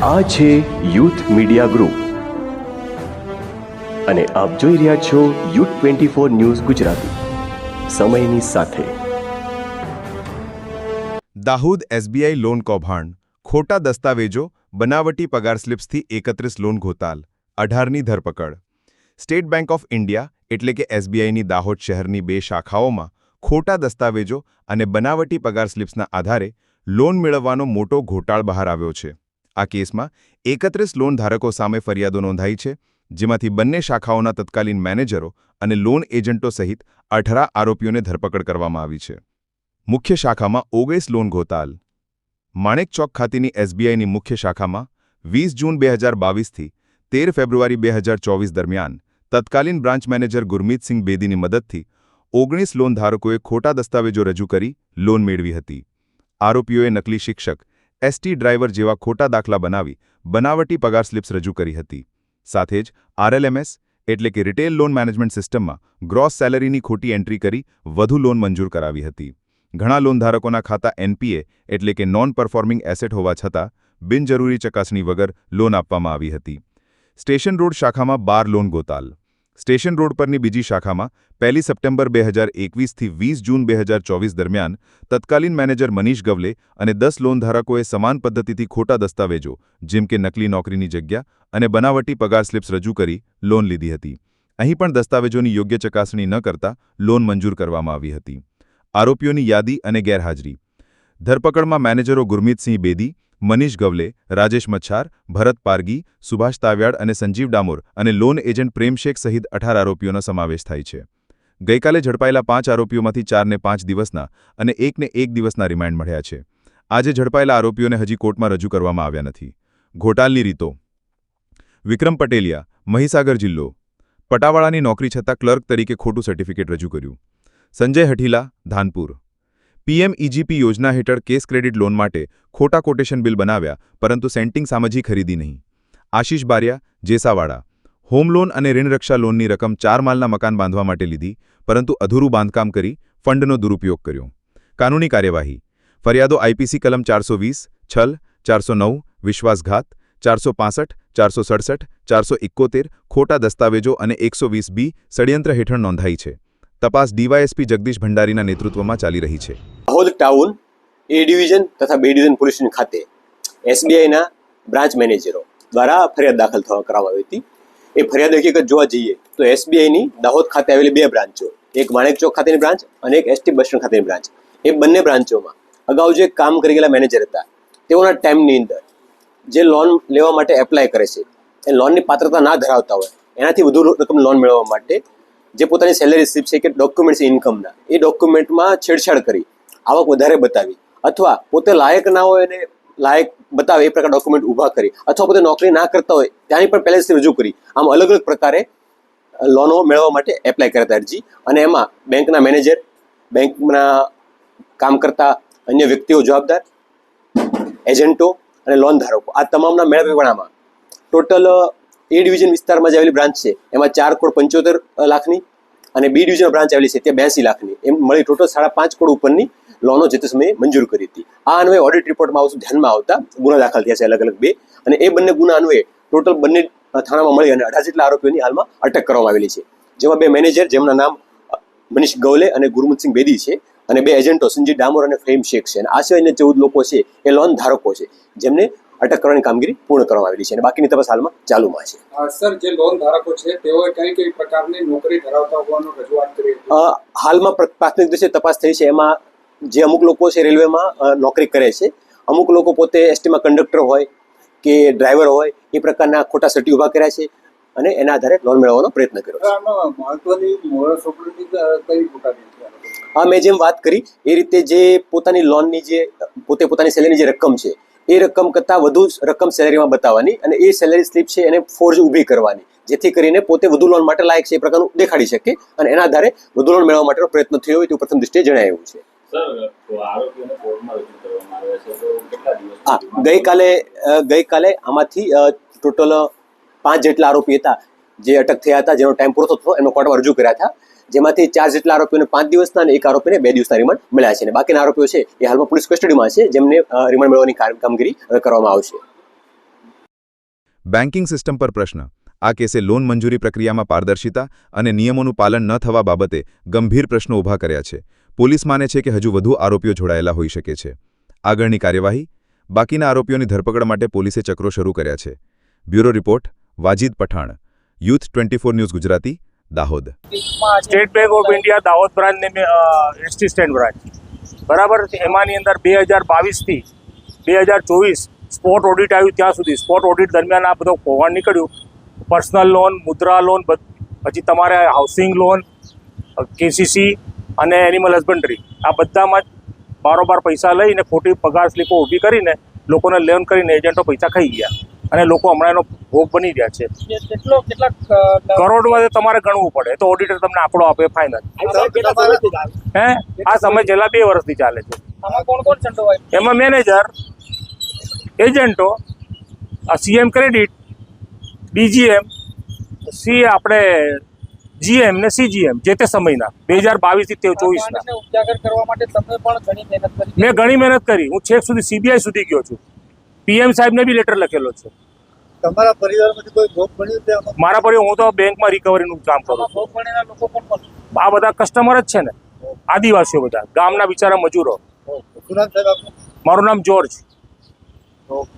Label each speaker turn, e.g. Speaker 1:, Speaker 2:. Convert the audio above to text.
Speaker 1: આ છે youth media group અને આપ જોઈ રહ્યા છો યુથ 24 ન્યૂઝ ગુજરાતી, સમયની સાથે.
Speaker 2: દાહોદ એસબીઆઈ લોન કૌભાંડ, ખોટા દસ્તાવેજો, બનાવટી પગાર સ્લિપ્સથી 31 લોન ઘોટાલ, 18ની ધરપકડ. સ્ટેટ બેંક ઓફ ઇન્ડિયા એટલે કે એસબીઆઈની દાહોદ શહેરની 2 શાખાઓમાં ખોટા દસ્તાવેજો અને બનાવટી પગાર સ્લિપ્સના આધારે લોન મેળવવાનો મોટો ઘોટાળ બહાર આવ્યો છે. આ કેસમાં 31 લોન ધારકો સામે ફરિયાદો નોંધાઈ છે, જેમાંથી બંને શાખાઓના તત્કાલીન મેનેજરો અને લોન એજન્ટો સહિત 18 આરોપીઓને ધરપકડ કરવામાં આવી છે. મુખ્ય શાખામાં 19 લોન ઘોટાલ. માણેક ચોક ખાતેની એસબીઆઈની મુખ્ય શાખામાં 20 જૂન 2022થી 13 ફેબ્રુઆરી 2024 દરમિયાન તત્કાલીન બ્રાન્ચ મેનેજર ગુરમીતસિંહ બેદીની મદદથી 19 લોન ધારકોએ ખોટા દસ્તાવેજો રજૂ કરી લોન મેળવી હતી. આરોપીઓએ નકલી શિક્ષક, એસટી ડ્રાઈવર જેવા ખોટા દાખલા બનાવી બનાવટી પગાર સ્લિપ્સ રજૂ કરી હતી. સાથે જ આરએલએમએસ એટલે કે રિટેલ લોન મેનેજમેન્ટ સિસ્ટમમાં ગ્રોસ સેલરીની ખોટી એન્ટ્રી કરી વધુ લોન મંજૂર કરાવી હતી. ઘણા લોન ધારકોના ખાતા એનપીએ એટલે કે નોન પરફોર્મિંગ એસેટ હોવા છતાં બિનજરૂરી ચકાસણી વગર લોન આપવામાં આવી હતી. સ્ટેશન રોડ શાખામાં 12 લોન ઘોટાલ. સ્ટેશન રોડ પરની બીજી શાખામાં 1 સપ્ટેમ્બર 2021થી 20 જૂન 2024 દરમિયાન તત્કાલીન મેનેજર મનીષ ગવલે અને 10 લોન ધારકોએ સમાન પદ્ધતિથી ખોટા દસ્તાવેજો જેમ કે નકલી નોકરીની જગ્યા અને બનાવટી પગાર સ્લિપ્સ રજૂ કરી લોન લીધી હતી. અહીં પણ દસ્તાવેજોની યોગ્ય ચકાસણી ન કરતા લોન મંજૂર કરવામાં આવી હતી. આરોપીઓની યાદી અને ગેરહાજરી. ધરપકડમાં મેનેજરો ગુરમીતસિંહ બેદી, મનીષ ગવલે, રાજેશ મચ્છાર, ભરત પારગી, સુભાષ તાવ્યાડ અને સંજીવ ડામોર અને લોન એજન્ટ પ્રેમ શેખ સહિત 18 આરોપીઓનો સમાવેશ થાય છે. ગઈકાલે ઝડપાયેલા 5 આરોપીઓમાંથી 4ને 5 દિવસના અને 1ને 1 દિવસના રિમાન્ડ મળ્યા છે. આજે ઝડપાયેલા આરોપીઓને હજી કોર્ટમાં રજૂ કરવામાં આવ્યા નથી. ઘોટાલની રીતો. વિક્રમ પટેલિયા, મહીસાગર જિલ્લો. પટાવાળાની નોકરી છતાં ક્લર્ક તરીકે ખોટું સર્ટિફિકેટ રજૂ કર્યું. સંજય હઠીલા, ધાનપુર. પીએમઈજીપી યોજના હેઠળ કેસ ક્રેડિટ લોન માટે ખોટા કોટેશન બિલ બનાવ્યા પરંતુ સેન્ટિંગ સામજી ખરીદી નહીં. આશીષ બારિયા, જેસાવાડા. હોમ લોન અને ઋણરક્ષા લોનની રકમ 4 માળના મકાન બાંધવા માટે લીધી પરંતુ અધૂરું બાંધકામ કરી ફંડનો દુરુપયોગ કર્યો. કાનૂની કાર્યવાહી. ફરિયાદો આઈપીસી કલમ 420, છલ, 409, વિશ્વાસઘાત, 465, 467, 471, ખોટા દસ્તાવેજો અને 120B ષડયંત્ર હેઠળ નોંધાઈ છે. તપાસ ડીવાયએસપી જગદીશ ભંડારીના નેતૃત્વમાં ચાલી રહી છે.
Speaker 3: દાહોદ ટાઉન એ ડિવિઝન તથા B ડિવિઝન પોલીસ સ્ટેશન ખાતે એસબીઆઈના બ્રાન્ચ મેનેજરો દ્વારા ફરિયાદ દાખલ કરવામાં આવી હતી. એ ફરિયાદ હકીકત જોવા જઈએ તો એસબીઆઈની દાહોદ ખાતે આવેલી 2 બ્રાન્ચો, એક માણેક ચોક ખાતેની બ્રાન્ચ અને એક એસટી બસ સ્ટેન્ડ ખાતેની બ્રાન્ચ, એ બંને બ્રાન્ચોમાં અગાઉ જે કામ કરી ગયેલા મેનેજર હતા તેઓના ટાઈમની અંદર જે લોન લેવા માટે એપ્લાય કરે છે એ લોનની પાત્રતા ના ધરાવતા હોય એનાથી વધુ રકમ લોન મેળવવા માટે જે પોતાની સેલરી સ્લિપ છે કે ડોક્યુમેન્ટ છે ઇન્કમના, એ ડોક્યુમેન્ટમાં છેડછાડ કરી આવક વધારે બતાવી અથવા પોતે લાયક ના હોય અને લાયક બતાવે એ પ્રકાર ડોક્યુમેન્ટ ઊભા કરી અથવા પોતે નોકરી ના કરતા હોય ત્યાંની પણ પહેલેથી રજૂ કરી આમ અલગ અલગ પ્રકારે લોનો મેળવવા માટે એપ્લાય કરતા અરજી. અને એમાં બેંકના મેનેજર, બેંકના કામ કરતા અન્ય વ્યક્તિઓ જવાબદાર, એજન્ટો અને લોન ધારકો આ તમામના મેળવણામાં ટોટલ એ ડિવિઝન વિસ્તારમાં જે આવેલી બ્રાન્ચ છે એમાં 4,75 લાખની અને B ડિવિઝન બ્રાન્ચ આવેલી છે ત્યાં 82 લાખની, એમ મળી ટોટલ 5.5 કરોડ ઉપરની લોનો જે તે સમયે મંજૂર કરી હતી. આ અન્વયે ઓડિટ રિપોર્ટમાં આવતું ધ્યાનમાં આવતા ગુના દાખલ થયા છે અલગ અલગ 2, અને એ બંને ગુના અન્વયે ટોટલ બંને થાણામાં મળી અને 18 જેટલા આરોપીઓની હાલમાં અટક કરવામાં આવેલી છે. જેમાં 2 મેનેજર જેમના નામ મનીષ ગવલે અને ગુરમીતસિંહ બેદી છે અને 2 એજન્ટો સંજીવ ડામોર અને ફેમ શેખ છે. અને આ સિવાયના 14 લોકો છે એ લોન ધારકો છે જેમને અટક કરવાની કામગીરી પૂર્ણ કરવામાં આવેલી છે અને બાકીની તપાસ હાલમાં ચાલુમાં છે.
Speaker 4: સર, જે લોન ધારકો છે તેઓએ કઈ પ્રકારની નોકરી ધરાવતા હોવાનું રજૂઆત કરી હતી?
Speaker 3: હાલમાં પ્રાથમિક દ્રષ્ટિએ તપાસ થઈ છે. એમાં જે અમુક લોકો છે રેલવેમાં નોકરી કરે છે, અમુક લોકો પોતે એસટીમાં કંડક્ટર હોય કે ડ્રાઈવર હોય એ પ્રકારના ખોટા સર્ટી ઊભા કર્યા છે અને એના આધારે લોન મેળવવાનો પ્રયત્ન કર્યો છે. મેં જેમ વાત કરી એ રીતે જે પોતાની લોનની જે પોતાની સેલેરીની જે રકમ છે એ રકમ કરતાં વધુ રકમ સેલેરીમાં બતાવવાની અને એ સેલેરી સ્લીપ છે એને ફોર્જ ઊભી કરવાની, જેથી કરીને પોતે વધુ લોન માટે લાયક છે એ પ્રકારનું દેખાડી શકે અને એના આધારે વધુ લોન મેળવવા માટેનો પ્રયત્ન થયો હોય તેવું પ્રથમ દૃષ્ટિએ જણાવ્યું છે. ગઈકાલે આમાંથી ટોટલ 5 જેટલા આરોપી હતા જે અટક થયા હતા, જેનો ટાઈમ પૂરો થતો એનો કોર્ટમાં રજૂ કર્યા હતા. જેમાંથી 4 જેટલા આરોપીઓને 5 દિવસના અને 1 આરોપીને 2 દિવસના રિમાન્ડ મળ્યા છે અને બાકીના આરોપીઓ છે એ હાલમાં પોલીસ કસ્ટડીમાં છે જેમને રિમાન્ડ મેળવવાની કામગીરી કરવામાં આવશે.
Speaker 2: બેન્કિંગ સિસ્ટમ પર પ્રશ્ન. આ કેસે લોન મંજૂરી પ્રક્રિયામાં પારદર્શિતા અને નિયમોનું પાલન ન થવા બાબતે ગંભીર પ્રશ્નો ઊભા કર્યા છે. પોલીસ માને છે કે હજુ વધુ આરોપીઓ જોડાયેલા હોઈ શકે છે. આગળની કાર્યવાહી. બાકીના આરોપીઓની ધરપકડ માટે પોલીસે ચક્રો શરૂ કર્યા છે. Bureau report Wajid Pathan, youth 24 news Gujarati, Dahod.
Speaker 5: State Bank of India Dahod બ્રાન્ચને એસટી સ્ટેન્ડ બ્રાન્ચ બરાબર છે. એમાંની અંદર 2022થી 2024 સ્પોટ ઓડિટ આવ્યું ત્યાં સુધી સ્પોટ ઓડિટ દરમિયાન આ બધો કૌભાંડ નીકળ્યું. પર્સનલ લોન, મુદ્રા લોન, પછી તમારે હાઉસિંગ લોન, કેસીસી અને એનિમલ હસબન્ડરી, આ બધામાં જ બારોબાર પૈસા લઈને ખોટી પગાર સ્લીપો ઊભી કરીને લોકોને લોન કરીને એજન્ટો પૈસા ખાઈ ગયા અને લોકો હમણાં એનો ભોગ બની રહ્યા છે. કરોડમાં તમારે ગણવું પડે તો ઓડિટર તમને આંકડો આપે ફાઇનલ. આ સમય છેલ્લા 2 વર્ષથી ચાલે છે. એમાં મેનેજર, એજન્ટો, સીએમ ક્રેડિટ, ડીજીએમ, આપણે જીએમ ને સીજીએમ જે તે સમયના 2022થી 2024ના. મેં ઘણી મહેનત કરી. હું છેક સુધી સીબીઆઈ સુધી ગયો છું. પીએમ સાહેબને બી લેટર લખેલો છે.
Speaker 6: તમારા પરિવારમાંથી કોઈ ભોગ બન્યું છે?
Speaker 5: મારા પરિવાર, હું તો બેંકમાં રિકવરીનું કામ કરું છું. આ બધા કસ્ટમર જ છે ને, આદિવાસીઓ બધા, ગામના બિચારા મજૂરો.
Speaker 6: શું નામ સાહેબ આપનું?
Speaker 5: મારું નામ જોર્જ.
Speaker 6: ઓકે.